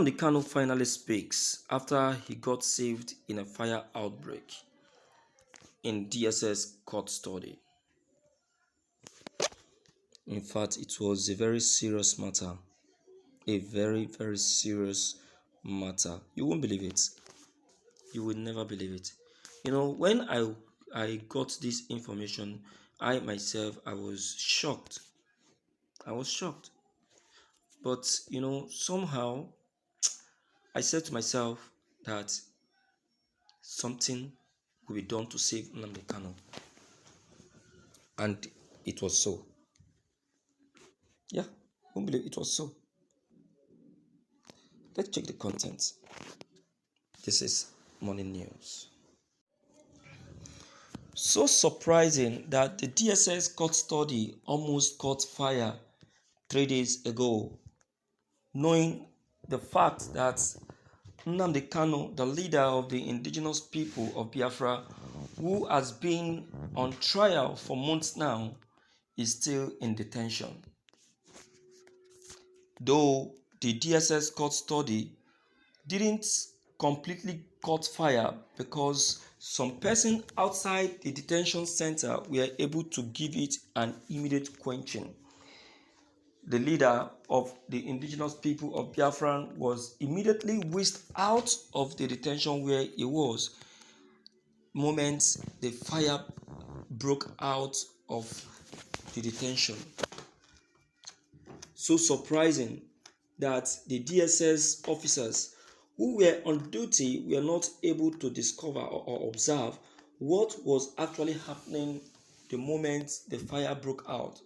Nnamdi Kanu finally speaks after he got saved in a fire outbreak in DSS custody. In fact, it was a very serious matter. A very, very serious matter. You won't believe it. You will never believe it. When I got this information, I myself, I was shocked. I was shocked. But, somehow I said to myself that something will be done to save Nnamdi Kanu. And it was so. Yeah, won't believe it was so. Let's check the content. This is morning news. So surprising that the DSS custody almost caught fire 3 days ago, knowing the fact that Nnamdi Kanu, the leader of the indigenous people of Biafra, who has been on trial for months now, is still in detention. Though the DSS custody didn't completely caught fire because some person outside the detention center were able to give it an immediate quenching. The leader of the indigenous people of Biafra was immediately whisked out of the detention where he was moment the fire broke out of the detention. So surprising that the DSS officers who were on duty were not able to discover or observe what was actually happening the moment the fire broke out.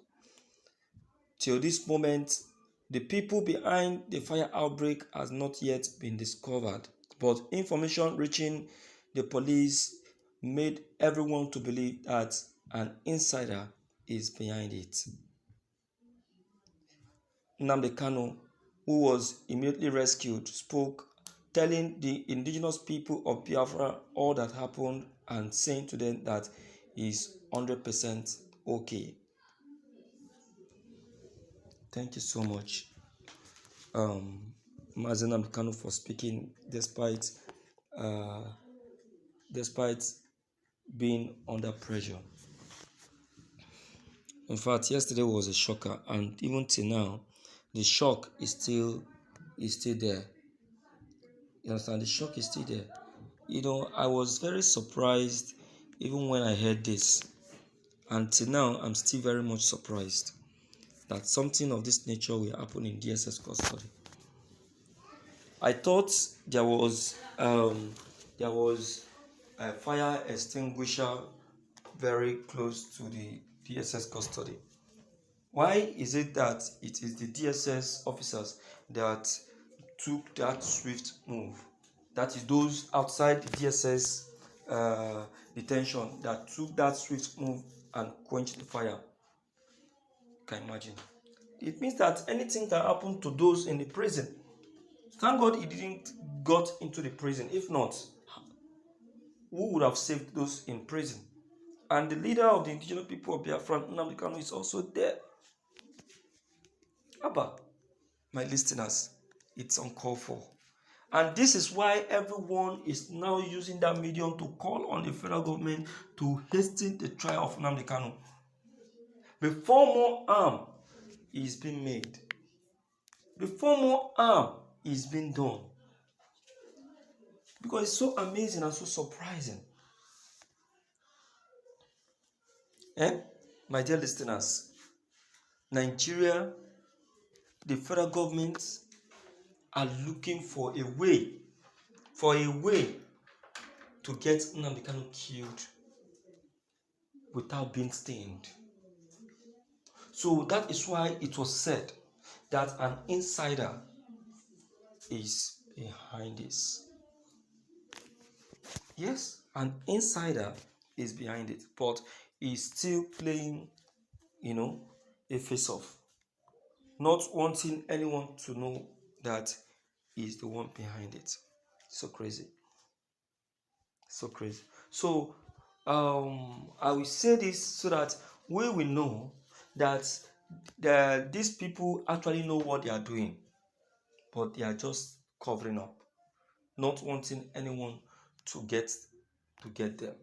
Till this moment, the people behind the fire outbreak has not yet been discovered, but information reaching the police made everyone to believe that an insider is behind it. Nnamdi Kanu, who was immediately rescued, spoke, telling the indigenous people of Biafra all that happened and saying to them that he's 100% okay. Thank you so much, Mazen Nnamdi Kanu, for speaking despite being under pressure. In fact, yesterday was a shocker, and even till now, the shock is still there. You understand? The shock is still there. I was very surprised even when I heard this. Until now, I'm still very much surprised that something of this nature will happen in DSS custody. I thought there was a fire extinguisher very close to the DSS custody. Why is it that it is the DSS officers that took that swift move? That is those outside the DSS detention that took that swift move and quenched the fire. Can you imagine? It means that anything can happen to those in the prison. Thank God he didn't got into the prison. If not, who would have saved those in prison? And the leader of the indigenous people of Biafra, Nnamdi Kanu, is also there. Abba, my listeners, it's uncalled for. And this is why everyone is now using that medium to call on the federal government to hasten the trial of Nnamdi Kanu before more harm is being made, before more harm is being done. Because it's so amazing and so surprising. My dear listeners, Nigeria, the federal government are looking for a way to get Nnamdi Kanu killed without being stained. So that is why it was said that an insider is behind this. Yes, an insider is behind it, but he's still playing, a face-off, not wanting anyone to know that he's the one behind it. So crazy. So crazy. So I will say this so that we will know that these people actually know what they are doing, but they are just covering up, not wanting anyone to get them.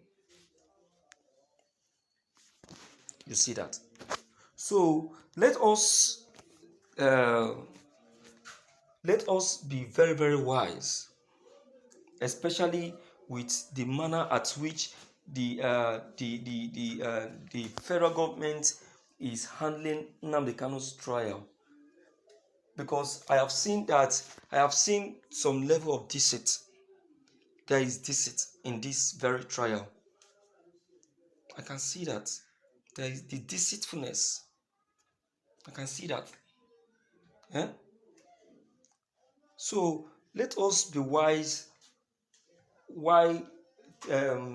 You see that? So let us be very, very wise, especially with the manner at which the federal government is handling Nnamdi Kanu's trial. Because I have seen some level of deceit. There is deceit in this very trial. I can see that. There is the deceitfulness. I can see that. Yeah? So let us be wise while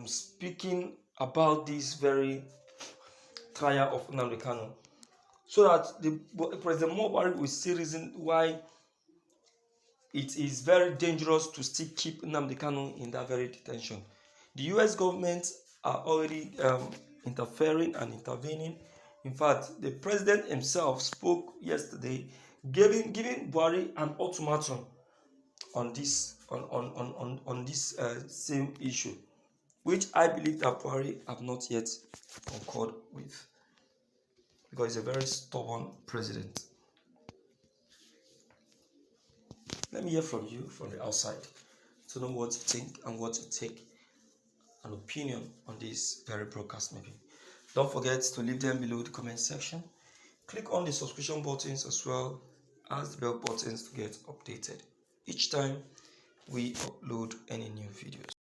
speaking about this very trial of Nnamdi Kanu, so that the President Mubarak will see reason why it is very dangerous to still keep Nnamdi Kanu in that very detention. The US government are already interfering and intervening. In fact, the president himself spoke yesterday, giving Buhari an ultimatum on this same issue, which I believe that Buhari have not yet concurred with, because he's a very stubborn president. Let me hear from you from the outside to know what you think and what you take an opinion on this very broadcast maybe. Don't forget to leave them below the comment section. Click on the subscription buttons as well as the bell buttons to get updated each time we upload any new videos.